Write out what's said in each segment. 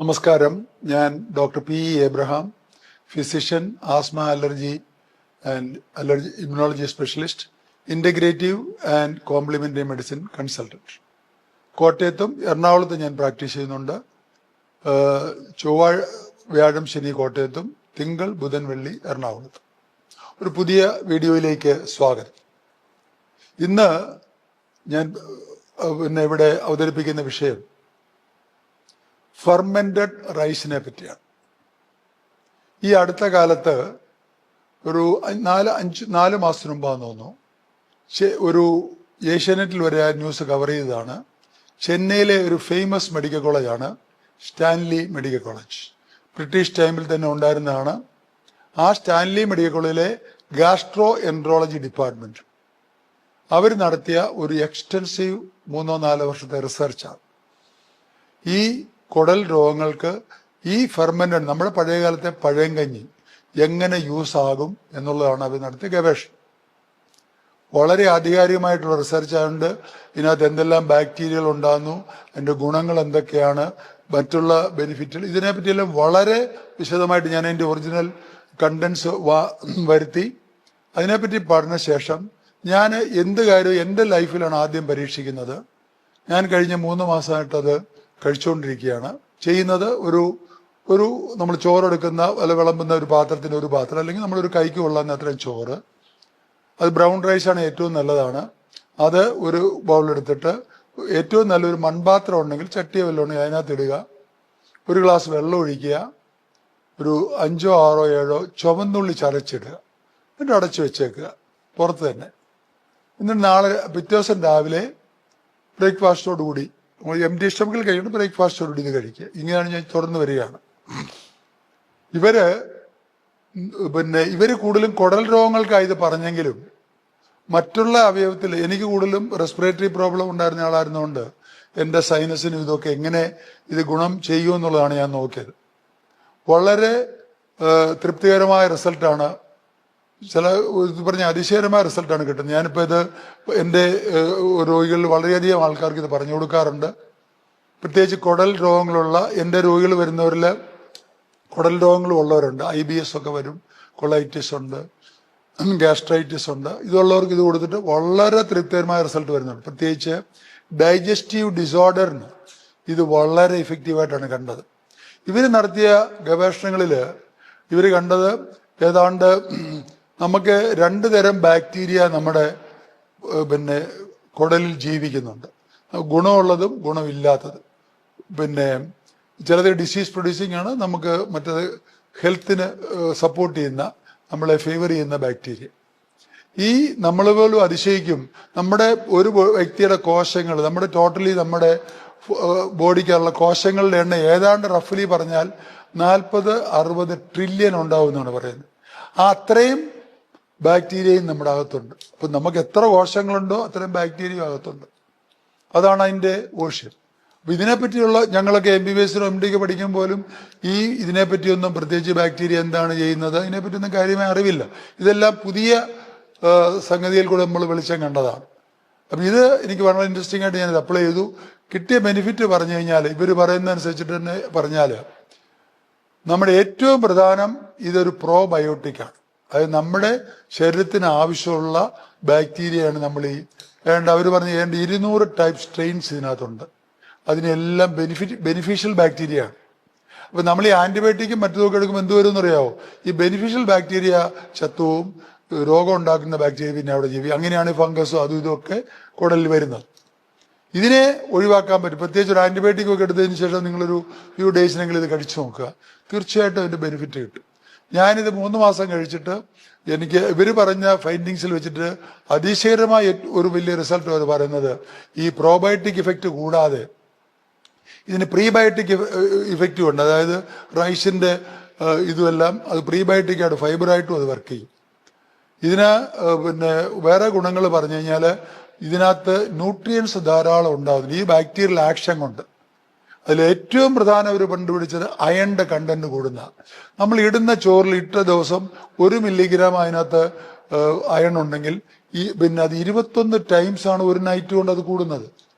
നമസ്കാരം. ഞാൻ doctor P Abraham, physician, asthma, allergy and allergy immunology specialist, integrative and complementary medicine consultant. കോട്ടയത്തും എറണാകുളത്തും ഞാൻ പ്രാക്ടീസ് ചെയ്യുന്നുണ്ട്. ചൊവ്വ, വ്യാഴം, ശനി കോട്ടയത്തും, തിങ്കൾ, ബുധൻ, വെള്ളി എറണാകുളത്തും. ഒരു പുതിയ വീഡിയോയിലേക്ക് സ്വാഗതം. ഇന്ന് ഞാൻ ഇവിടെ അവതരിപ്പിക്കുന്ന വിഷയം ഫെർമെന്റഡ് റൈസിനെ പറ്റിയാണ്. ഈ അടുത്ത കാലത്ത് ഒരു 4 മാസത്തിന് മുമ്പാന്ന് തോന്നുന്നു, ഒരു ഏഷ്യാനെറ്റിൽ വരെ ആ ന്യൂസ് കവർ ചെയ്തതാണ്. ചെന്നൈയിലെ ഒരു ഫേമസ് മെഡിക്കൽ കോളേജാണ് സ്റ്റാൻലി മെഡിക്കൽ കോളേജ്. ബ്രിട്ടീഷ് ടൈമിൽ തന്നെ ഉണ്ടായിരുന്നതാണ്. ആ സ്റ്റാൻലി മെഡിക്കൽ കോളേജിലെ ഗാസ്ട്രോ എൻട്രോളജി ഡിപ്പാർട്ട്മെന്റ് അവർ നടത്തിയ ഒരു എക്സ്റ്റൻസീവ് 3-4 വർഷത്തെ റിസർച്ചാണ്. ഈ കുടൽ രോഗങ്ങൾക്ക് ഈ ഫെർമെന്റഡ്, നമ്മുടെ പഴയകാലത്തെ പഴങ്കഞ്ഞി എങ്ങനെ യൂസ് ആകും എന്നുള്ളതാണ് അവർ നടത്തിയ ഗവേഷണം. വളരെ ആധികാരികമായിട്ടുള്ള റിസർച്ച് ആയതുകൊണ്ട് ഇതിനകത്ത് എന്തെല്ലാം ബാക്ടീരിയകൾ ഉണ്ടാകുന്നു, അതിന്റെ ഗുണങ്ങൾ എന്തൊക്കെയാണ്, മറ്റുള്ള ബെനിഫിറ്റുകൾ, ഇതിനെപ്പറ്റിയെല്ലാം വളരെ വിശദമായിട്ട് ഞാൻ അതിന്റെ ഒറിജിനൽ കണ്ടൻസ് വരുത്തി അതിനെപ്പറ്റി പഠന ശേഷം ഞാൻ എന്ത് കാര്യവും എൻ്റെ ലൈഫിലാണ് ആദ്യം പരീക്ഷിക്കുന്നത്. ഞാൻ കഴിഞ്ഞ 3 മാസമായിട്ടത് കഴിച്ചുകൊണ്ടിരിക്കുകയാണ്. ചെയ്യുന്നത് ഒരു നമ്മൾ ചോറെടുക്കുന്ന അല്ല വിളമ്പുന്ന ഒരു പാത്രത്തിന് ഒരു പാത്രം, അല്ലെങ്കിൽ നമ്മളൊരു കൈക്ക് കൊള്ളാവുന്ന അത്രയും ചോറ്, അത് ബ്രൗൺ റൈസാണ്, ഏറ്റവും നല്ലതാണ്. അത് ഒരു ബൗളെടുത്തിട്ട് ഏറ്റവും നല്ലൊരു മൺപാത്രം ഉണ്ടെങ്കിൽ, ചട്ടിയോ വല്ലതും ഉണ്ടെങ്കിൽ അതിനകത്ത് ഇടുക. ഒരു ഗ്ലാസ് വെള്ളം ഒഴിക്കുക. ഒരു 5, 6, 7 ചുവന്നുള്ളി ചതച്ചിടുക. എന്നിട്ട് അടച്ചു വെച്ചേക്കുക പുറത്ത് തന്നെ. എന്നിട്ട് നാളെ പിറ്റേ ദിവസം രാവിലെ ബ്രേക്ക്ഫാസ്റ്റോട് കൂടി, എംപ്റ്റി സ്റ്റൊമക്കിൽ കഴിയുമ്പോൾ ബ്രേക്ക്ഫാസ്റ്റോട് ഇത് കഴിക്കുക. ഇങ്ങനെയാണ് ഞാൻ തുറന്നു വരികയാണ്. ഇവര് കൂടുതലും കുടൽ രോഗങ്ങൾക്കായി ഇത് പറഞ്ഞെങ്കിലും മറ്റുള്ള അവയവത്തിൽ, എനിക്ക് കൂടുതലും റെസ്പിറേറ്ററി പ്രോബ്ലം ഉണ്ടായിരുന്ന ആളായിരുന്നുകൊണ്ട് എൻ്റെ സൈനസിനും ഇതൊക്കെ എങ്ങനെ ഇത് ഗുണം ചെയ്യുമെന്നുള്ളതാണ് ഞാൻ നോക്കിയത്. വളരെ തൃപ്തികരമായ റിസൾട്ടാണ്, ഇത് പറഞ്ഞ അതിശയകരമായ റിസൾട്ടാണ് കിട്ടുന്നത്. ഞാനിപ്പോൾ ഇത് എൻ്റെ രോഗികളിൽ വളരെയധികം ആൾക്കാർക്ക് ഇത് പറഞ്ഞു കൊടുക്കാറുണ്ട്. പ്രത്യേകിച്ച് കുടൽ രോഗങ്ങളുള്ള എൻ്റെ രോഗികൾ വരുന്നവരിൽ കുടൽ രോഗങ്ങൾ ഉള്ളവരുണ്ട്. IBS ഒക്കെ വരും, കൊളൈറ്റിസ് ഉണ്ട്, ഗ്യാസ്ട്രൈറ്റിസ് ഉണ്ട്. ഇതുള്ളവർക്ക് ഇത് കൊടുത്തിട്ട് വളരെ തൃപ്തികരമായ റിസൾട്ട് വരുന്നുണ്ട്. പ്രത്യേകിച്ച് ഡൈജസ്റ്റീവ് ഡിസോർഡറിന് ഇത് വളരെ ഇഫക്റ്റീവായിട്ടാണ് കണ്ടത്. ഇവർ നടത്തിയ ഗവേഷണങ്ങളിൽ ഇവർ കണ്ടത് ഏതാണ്ട് നമുക്ക് 2 തരം ബാക്ടീരിയ നമ്മുടെ കുടലിൽ ജീവിക്കുന്നുണ്ട്. ഗുണമുള്ളതും ഗുണമില്ലാത്തതും. ചിലത് ഡിസീസ് പ്രൊഡ്യൂസിങ് ആണ്, നമുക്ക് മറ്റേത് ഹെൽത്തിന് സപ്പോർട്ട് ചെയ്യുന്ന, നമ്മളെ ഫേവർ ചെയ്യുന്ന ബാക്ടീരിയ. ഈ നമ്മൾ പോലും അതിശയിക്കും, നമ്മുടെ ഒരു വ്യക്തിയുടെ കോശങ്ങൾ, നമ്മുടെ ടോട്ടലി നമ്മുടെ ബോഡിക്കുള്ള കോശങ്ങളുടെ എണ്ണം ഏതാണ്ട് റഫ്ലി പറഞ്ഞാൽ 40-60 ട്രില്യൺ ഉണ്ടാവും എന്നാണ് പറയുന്നത്. ആ അത്രയും ബാക്ടീരിയയും നമ്മുടെ അകത്തുണ്ട്. അപ്പൊ നമുക്ക് എത്ര കോശങ്ങളുണ്ടോ അത്രയും ബാക്ടീരിയയും അകത്തുണ്ട്. അതാണ് അതിന്റെ ഓഷ്യം. അപ്പൊ ഇതിനെപ്പറ്റിയുള്ള, ഞങ്ങളൊക്കെ MBBS MD പഠിക്കും പോലും ഇതിനെപ്പറ്റിയൊന്നും, പ്രത്യേകിച്ച് ബാക്ടീരിയ എന്താണ് ചെയ്യുന്നത്, ഇതിനെപ്പറ്റിയൊന്നും കാര്യമായ അറിവില്ല. ഇതെല്ലാം പുതിയ സംഗതിയിൽ കൂടെ നമ്മൾ വെളിച്ചം കണ്ടതാണ്. അപ്പൊ ഇത് എനിക്ക് വളരെ ഇൻട്രസ്റ്റിംഗ് ആയിട്ട് ഞാനിത് അപ്ലൈ ചെയ്തു. കിട്ടിയ ബെനിഫിറ്റ് പറഞ്ഞു കഴിഞ്ഞാൽ, ഇവർ പറയുന്നതനുസരിച്ചിട്ട് തന്നെ പറഞ്ഞാൽ, നമ്മുടെ ഏറ്റവും പ്രധാനം ഇതൊരു പ്രോബയോട്ടിക്കാണ്. അതായത് നമ്മുടെ ശരീരത്തിന് ആവശ്യമുള്ള ബാക്ടീരിയയാണ് നമ്മൾ അവർ പറഞ്ഞ 200 ടൈപ്പ് സ്ട്രെയിൻസ് ഇതിനകത്തുണ്ട്. അതിനെല്ലാം ബെനിഫിഷ്യൽ ബാക്ടീരിയ ആണ്. അപ്പൊ നമ്മൾ ഈ ആന്റിബയോട്ടിക്കും മറ്റൊക്കെ എടുക്കുമ്പോൾ എന്ത് വരും എന്നറിയാവോ? ഈ ബെനിഫിഷ്യൽ ബാക്ടീരിയ ചത്തുവും രോഗം ഉണ്ടാക്കുന്ന ബാക്ടീരിയ പിന്നെ അവിടെ ജീവി. അങ്ങനെയാണ് ഫംഗസും അതും ഇതൊക്കെ കുടലിൽ വരുന്നത്. ഇതിനെ ഒഴിവാക്കാൻ പറ്റും. പ്രത്യേകിച്ച് ഒരു ആന്റിബയോട്ടിക് ഒക്കെ എടുത്തതിന് ശേഷം നിങ്ങളൊരു ഫ്യൂ ഡേയ്സിനെങ്കിലും ഇത് കഴിച്ചു നോക്കുക. തീർച്ചയായിട്ടും അതിന്റെ ബെനിഫിറ്റ് കിട്ടും. ഞാനിത് 3 മാസം കഴിച്ചിട്ട് എനിക്ക് ഇവർ പറഞ്ഞ ഫൈൻഡിങ്സിൽ വെച്ചിട്ട് അതിശയകരമായ ഒരു വലിയ റിസൾട്ട് അവർ പറയുന്നത്, ഈ പ്രോബയോട്ടിക് ഇഫക്റ്റ് കൂടാതെ ഇതിന് പ്രീബയോട്ടിക് ഇഫക്റ്റും ഉണ്ട്. അതായത് റൈസിന്റെ ഇതുമെല്ലാം അത് പ്രീബയോട്ടിക് ആയിട്ട്, ഫൈബറായിട്ടും അത് വർക്ക് ചെയ്യും. ഇതിന് വേറെ ഗുണങ്ങൾ പറഞ്ഞു കഴിഞ്ഞാൽ, ഇതിനകത്ത് ന്യൂട്രിയൻസ് ധാരാളം ഉണ്ടാകുന്നു ഈ ബാക്ടീരിയൽ ആക്ഷൻ കൊണ്ട്. അതിൽ ഏറ്റവും പ്രധാനം അവർ കണ്ടുപിടിച്ചത് അയണിന്റെ കണ്ടന്റ് കൂടുന്ന. നമ്മൾ ഇടുന്ന ചോറിൽ ഇട്ട ദിവസം 1 മില്ലിഗ്രാം അതിനകത്ത് അയൺ ഉണ്ടെങ്കിൽ അത് 21 ടൈംസ് ആണ് ഒരു നൈറ്റ് കൊണ്ട് അത് കൂടുന്നത്.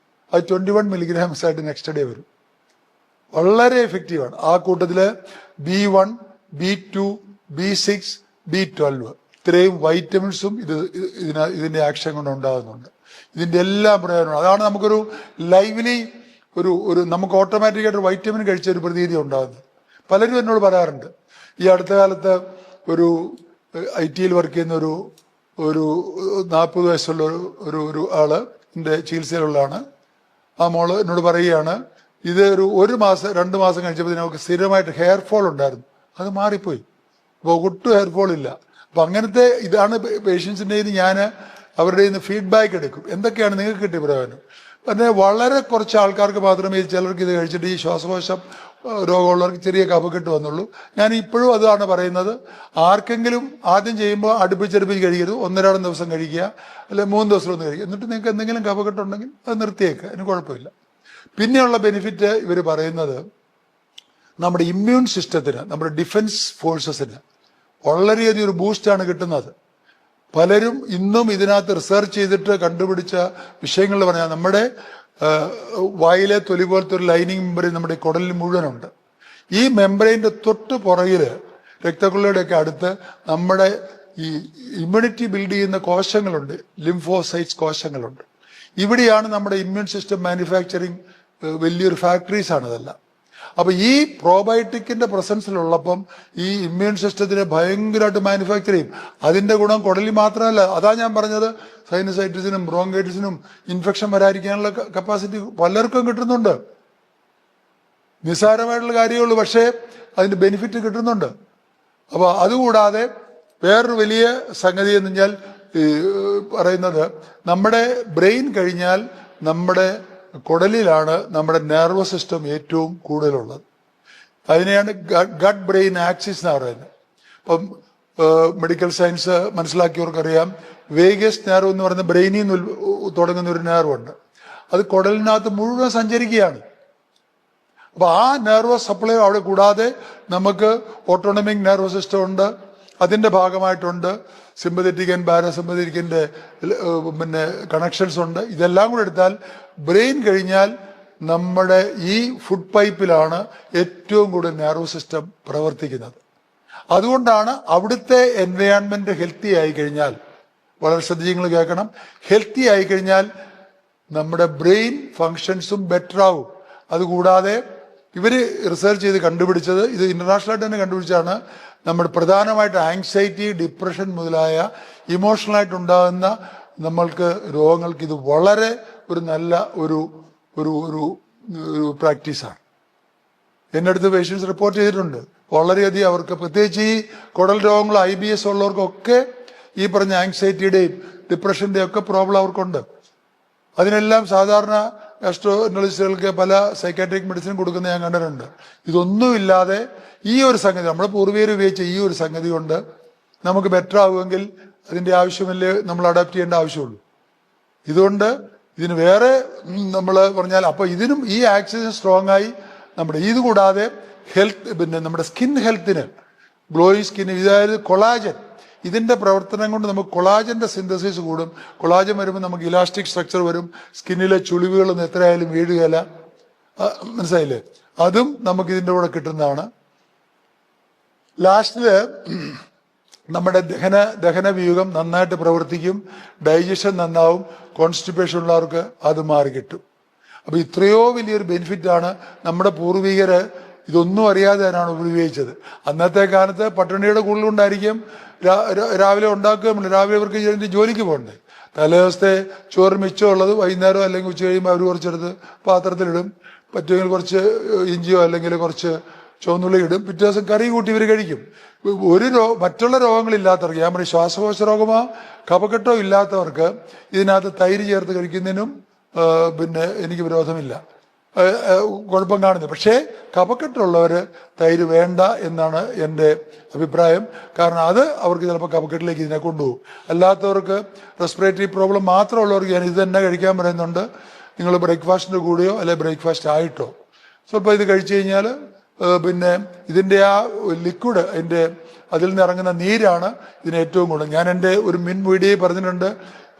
അത് 21 മില്ലിഗ്രാംസ് ആയിട്ട് നെക്സ്റ്റ് ഡേ വരും. വളരെ എഫക്റ്റീവാണ്. ആ കൂട്ടത്തില് B1, B2, B6, B12 ഇത്രയും വൈറ്റമിൻസും ഇതിന്റെ ആക്ഷൻ കൊണ്ട് ഉണ്ടാകുന്നുണ്ട്. ഇതിന്റെ എല്ലാം പ്രയോജനം അതാണ്. നമുക്കൊരു ലൈവ്ലി ഒരു നമുക്ക് ഓട്ടോമാറ്റിക്കായിട്ട് വൈറ്റമിൻ കഴിച്ച ഒരു പ്രതീതി ഉണ്ടാകുന്നത്. പലരും എന്നോട് പറയാറുണ്ട്. ഈ അടുത്ത കാലത്ത് ഒരു IT വർക്ക് ചെയ്യുന്ന ഒരു 40 വയസ്സുള്ള ഒരു ആള് എൻ്റെ ചികിത്സയിലുള്ളതാണ്. ആ മോള് എന്നോട് പറയുകയാണ്, ഇത് ഒരു മാസം 2 മാസം കഴിച്ചപ്പോൾ നമുക്ക് സ്ഥിരമായിട്ട് ഹെയർ ഫോൾ ഉണ്ടായിരുന്നു, അത് മാറിപ്പോയി. അപ്പോൾ ഒട്ടും ഹെയർ ഫോൾ ഇല്ല. അപ്പൊ അങ്ങനത്തെ ഇതാണ് പേഷ്യൻസിൻ്റെ ഞാൻ അവരുടെ ഫീഡ്ബാക്ക് എടുക്കും. എന്തൊക്കെയാണ് നിങ്ങൾക്ക് കിട്ടിയ പ്രയോജനം? പിന്നെ വളരെ കുറച്ച് ആൾക്കാർക്ക് മാത്രമേ ചിലർക്ക് ഇത് കഴിച്ചിട്ട് ഈ ശ്വാസകോശം രോഗമുള്ളവർക്ക് ചെറിയ കഫക്കെട്ട് വന്നുള്ളൂ. ഞാൻ ഇപ്പോഴും അതാണ് പറയുന്നത്. ആർക്കെങ്കിലും ആദ്യം ചെയ്യുമ്പോൾ അടുപ്പിച്ചടുപ്പിച്ച് കഴിക്കരുത്. 1-2 ദിവസം കഴിക്കുക, അല്ലെങ്കിൽ 3 ദിവസം ഒന്ന് കഴിക്കുക. എന്നിട്ട് നിങ്ങൾക്ക് എന്തെങ്കിലും കഫക്കെട്ടുണ്ടെങ്കിൽ അത് നിർത്തിയേക്കുക, അതിന് കുഴപ്പമില്ല. പിന്നെയുള്ള ബെനിഫിറ്റ് ഇവർ പറയുന്നത് നമ്മുടെ ഇമ്മ്യൂൺ സിസ്റ്റത്തിന്, നമ്മുടെ ഡിഫൻസ് ഫോഴ്സസിന് വളരെയധികം ഒരു ബൂസ്റ്റാണ് കിട്ടുന്നത്. പലരും ഇന്നും ഇതിനകത്ത് റിസർച്ച് ചെയ്തിട്ട് കണ്ടുപിടിച്ച വിഷയങ്ങൾ പറഞ്ഞാൽ നമ്മുടെ വായിലെ തൊലി പോലത്തെ ഒരു ലൈനിങ് മെമ്പറൈൻ നമ്മുടെ കുടലിൽ മുഴുവനുണ്ട്. ഈ മെമ്പറൈൻ്റെ തൊട്ട് പുറകില് രക്തക്കുഴലുടെയൊക്കെ അടുത്ത് നമ്മുടെ ഈ ഇമ്മ്യൂണിറ്റി ബിൽഡ് ചെയ്യുന്ന കോശങ്ങളുണ്ട്, ലിംഫോസൈറ്റ്സ് കോശങ്ങളുണ്ട്. ഇവിടെയാണ് നമ്മുടെ ഇമ്മ്യൂൺ സിസ്റ്റം മാനുഫാക്ചറിങ് വലിയൊരു ഫാക്ടറീസ് ആണ് ഇതെല്ലാം. അപ്പൊ ഈ പ്രോബയോട്ടിക്കിന്റെ പ്രസൻസിലുള്ളപ്പം ഈ ഇമ്മ്യൂൺ സിസ്റ്റത്തിനെ ഭയങ്കരമായിട്ട് മാനുഫാക്ചർ ചെയ്യും. അതിന്റെ ഗുണം കുടലിൽ മാത്രമല്ല, അതാ ഞാൻ പറഞ്ഞത്, സൈനസൈറ്റിസിനും ബ്രോങ്കൈറ്റിസിനും ഇൻഫെക്ഷൻ വരാതിരിക്കാനുള്ള കപ്പാസിറ്റി പലർക്കും കിട്ടുന്നുണ്ട്. നിസ്സാരമായിട്ടുള്ള കാര്യമുള്ളൂ, പക്ഷേ അതിന്റെ ബെനിഫിറ്റ് കിട്ടുന്നുണ്ട്. അപ്പൊ അതുകൂടാതെ വേറൊരു വലിയ സംഗതി എന്ന് പറഞ്ഞാൽ പറയുന്നത്, നമ്മുടെ ബ്രെയിൻ കഴിഞ്ഞാൽ നമ്മുടെ കുടലിലാണ് നമ്മുടെ നെർവസ് സിസ്റ്റം ഏറ്റവും കൂടുതലുള്ളത്. അതിനെയാണ് ഗട്ട് ബ്രെയിൻ ആക്സിസ് എന്ന് പറയുന്നത്. ഇപ്പം മെഡിക്കൽ സയൻസ് മനസ്സിലാക്കിയവർക്കറിയാം, വേഗസ് നെർവ് എന്ന് പറയുന്ന ബ്രെയിനിൽ നിന്ന് തുടങ്ങുന്ന ഒരു നെർവുണ്ട്. അത് കുടലിനകത്ത് മുഴുവൻ സഞ്ചരിക്കുകയാണ്. അപ്പൊ ആ നെർവസ് സപ്ലൈ അവിടെ കൂടാതെ നമുക്ക് ഓട്ടോണമിക് നെർവസ് സിസ്റ്റം ഉണ്ട്, അതിന്റെ ഭാഗമായിട്ടുണ്ട് സിമ്പതറ്റിക് ആൻഡ് പാരാസിമ്പതറ്റിക്കിന്റെ കണക്ഷൻസ് ഉണ്ട്. ഇതെല്ലാം കൂടെ എടുത്താൽ ബ്രെയിൻ കഴിഞ്ഞാൽ നമ്മുടെ ഈ ഫുഡ് പൈപ്പിലാണ് ഏറ്റവും കൂടുതൽ നെർവ് സിസ്റ്റം പ്രവർത്തിക്കുന്നത്. അതുകൊണ്ടാണ് അവിടുത്തെ എൻവയോൺമെന്റ് ഹെൽത്തി ആയി കഴിഞ്ഞാൽ, വളരെ ശ്രദ്ധിച്ച് കേൾക്കണം, ഹെൽത്തി ആയി കഴിഞ്ഞാൽ നമ്മുടെ ബ്രെയിൻ ഫങ്ഷൻസും ബെറ്റർ ആവും. അതുകൂടാതെ ഇവര് റിസർച്ച് ചെയ്ത് കണ്ടുപിടിച്ചത്, ഇത് ഇന്റർനാഷണലായിട്ട് തന്നെ കണ്ടുപിടിച്ചാണ്, നമ്മുടെ പ്രധാനമായിട്ട് ആങ്സൈറ്റി, ഡിപ്രഷൻ മുതലായ ഇമോഷണലായിട്ട് ഉണ്ടാകുന്ന നമ്മൾക്ക് രോഗങ്ങൾക്ക് ഇത് വളരെ ഒരു നല്ല ഒരു പ്രാക്ടീസാണ്. എൻ്റെ അടുത്ത് പേഷ്യൻസ് റിപ്പോർട്ട് ചെയ്തിട്ടുണ്ട്. വളരെയധികം അവർക്ക്, പ്രത്യേകിച്ച് ഈ കുടൽ രോഗങ്ങൾ IBS ഉള്ളവർക്കൊക്കെ ഈ പറഞ്ഞ ആങ്സൈറ്റിയുടെയും ഡിപ്രഷൻ്റെയും ഒക്കെ പ്രോബ്ലം അവർക്കുണ്ട്. അതിനെല്ലാം സാധാരണ ഗാസ്ട്രോഎൻട്രോളജിസ്റ്റുകൾക്ക് പല സൈക്കാട്രിക് മെഡിസിൻ കൊടുക്കുന്ന ഞാൻ കണ്ടിട്ടുണ്ട്. ഇതൊന്നുമില്ലാതെ ഈ ഒരു സംഗതി, നമ്മുടെ പൂർവ്വികർ ഉപയോഗിച്ച ഈ ഒരു സംഗതി കൊണ്ട് നമുക്ക് ബെറ്റർ ആവുമെങ്കിൽ അതിന്റെ ആവശ്യമല്ലേ നമ്മൾ അഡാപ്റ്റ് ചെയ്യേണ്ട ആവശ്യമുള്ളൂ. ഇതുകൊണ്ട് ഇതിന് വേറെ നമ്മൾ പറഞ്ഞാൽ, അപ്പൊ ഇതിനും ഈ ആക്സിസ് സ്ട്രോങ് ആയി നമ്മുടെ ഇത് കൂടാതെ ഹെൽത്ത്, പിന്നെ നമ്മുടെ സ്കിൻ ഹെൽത്തിന്, ഗ്ലോയിങ് സ്കിൻ, ഇതായത് കൊളാജൻ, ഇതിന്റെ പ്രവർത്തനം കൊണ്ട് നമുക്ക് കൊളാജന്റെ സിന്തസിസ് കൂടും. കൊളാജൻ വരുമ്പോൾ നമുക്ക് ഇലാസ്റ്റിക് സ്ട്രക്ചർ വരും, സ്കിന്നിലെ ചുളിവുകളൊന്നും എത്രയായാലും വീഴുകയില്ല. മനസ്സിലായില്ലേ? അതും നമുക്ക് ഇതിന്റെ കൂടെ കിട്ടുന്നതാണ്. ലാസ്റ്റില് നമ്മുടെ ദഹന വ്യൂഹം നന്നായിട്ട് പ്രവർത്തിക്കും, ഡൈജഷൻ നന്നാവും, കോൺസ്റ്റിപ്പേഷൻ ഉള്ളവർക്ക് അത് മാറി കിട്ടും. അപ്പൊ ഇത്രയോ വലിയൊരു ബെനിഫിറ്റാണ്. നമ്മുടെ പൂർവികര് ഇതൊന്നും അറിയാതെ തന്നെയാണ് ഉപയോഗിച്ചത്. അന്നത്തെ കാലത്ത് പട്ടിണിയുടെ കൂടുതലുണ്ടായിരിക്കും, രാവിലെ ഉണ്ടാക്കുകയുമില്ല, രാവിലെ ഇവർക്ക് ജോലിക്ക് പോകണ്ടേ. തലേദിവസത്തെ ചോറ് മിച്ചമുള്ളത് വൈകുന്നേരം അല്ലെങ്കിൽ ഉച്ച കഴിയുമ്പോൾ അവർ കുറച്ചെടുത്ത് പാത്രത്തിലിടും, പറ്റുമെങ്കിൽ കുറച്ച് ഇഞ്ചിയോ അല്ലെങ്കിൽ കുറച്ച് ചുവന്നുള്ളി ഇടും, പിറ്റേ ദിവസം കറി കൂട്ടി ഇവർ കഴിക്കും. മറ്റുള്ള രോഗങ്ങളില്ലാത്തവർക്ക്, ഞാൻ പറയും ശ്വാസകോശ രോഗമോ കഫക്കെട്ടോ ഇല്ലാത്തവർക്ക് ഇതിനകത്ത് തൈര് ചേർത്ത് കഴിക്കുന്നതിനും പിന്നെ എനിക്ക് വിരോധമില്ല, കുഴപ്പം കാണുന്നത്. പക്ഷേ കഫക്കെട്ടുള്ളവർ തൈര് വേണ്ട എന്നാണ് എൻ്റെ അഭിപ്രായം. കാരണം അത് അവർക്ക് ചിലപ്പോൾ കഫക്കെട്ടിലേക്ക് ഇതിനെ കൊണ്ടുപോകും. അല്ലാത്തവർക്ക് റെസ്പിറേറ്ററി പ്രോബ്ലം മാത്രമുള്ളവർക്ക് ഞാൻ ഇത് തന്നെ കഴിക്കാൻ പറയുന്നുണ്ട്. നിങ്ങൾ ബ്രേക്ക്ഫാസ്റ്റിൻ്റെ കൂടെയോ അല്ലെങ്കിൽ ബ്രേക്ക്ഫാസ്റ്റ് ആയിട്ടോ സ്വല്പം ഇത് കഴിച്ചു കഴിഞ്ഞാൽ പിന്നെ ഇതിൻ്റെ ആ ലിക്വിഡ്, അതിൽ നിന്ന് ഇറങ്ങുന്ന നീരാണ് ഇതിന് ഏറ്റവും കൂടുതൽ. ഞാൻ എൻ്റെ ഒരു മുൻ വീഡിയോയിൽ പറഞ്ഞിട്ടുണ്ട്,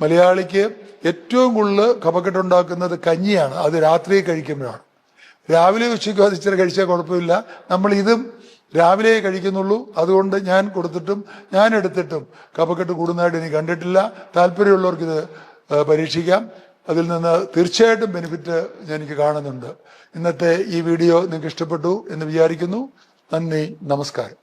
മലയാളിക്ക് ഏറ്റവും കൂടുതൽ കഫക്കെട്ടുണ്ടാക്കുന്നത് കഞ്ഞിയാണ്, അത് രാത്രി കഴിക്കുമ്പോഴാണ്. രാവിലെ ഉച്ചയ്ക്കോ അത് ഇച്ചിരി കഴിച്ചാൽ കുഴപ്പമില്ല. നമ്മൾ ഇതും രാവിലെ കഴിക്കുന്നുള്ളൂ. അതുകൊണ്ട് ഞാൻ കൊടുത്തിട്ടും ഞാൻ എടുത്തിട്ടും കഫക്കെട്ട് കൂടുന്നതായിട്ട് എനിക്ക് കണ്ടിട്ടില്ല. താല്പര്യമുള്ളവർക്ക് ഇത് പരീക്ഷിക്കാം. അതിൽ നിന്ന് തീർച്ചയായിട്ടും ബെനിഫിറ്റ് എനിക്ക് കാണുന്നുണ്ട്. ഇന്നത്തെ ഈ വീഡിയോ നിങ്ങൾക്ക് ഇഷ്ടപ്പെട്ടു എന്ന് വിചാരിക്കുന്നു. നന്ദി, നമസ്കാരം.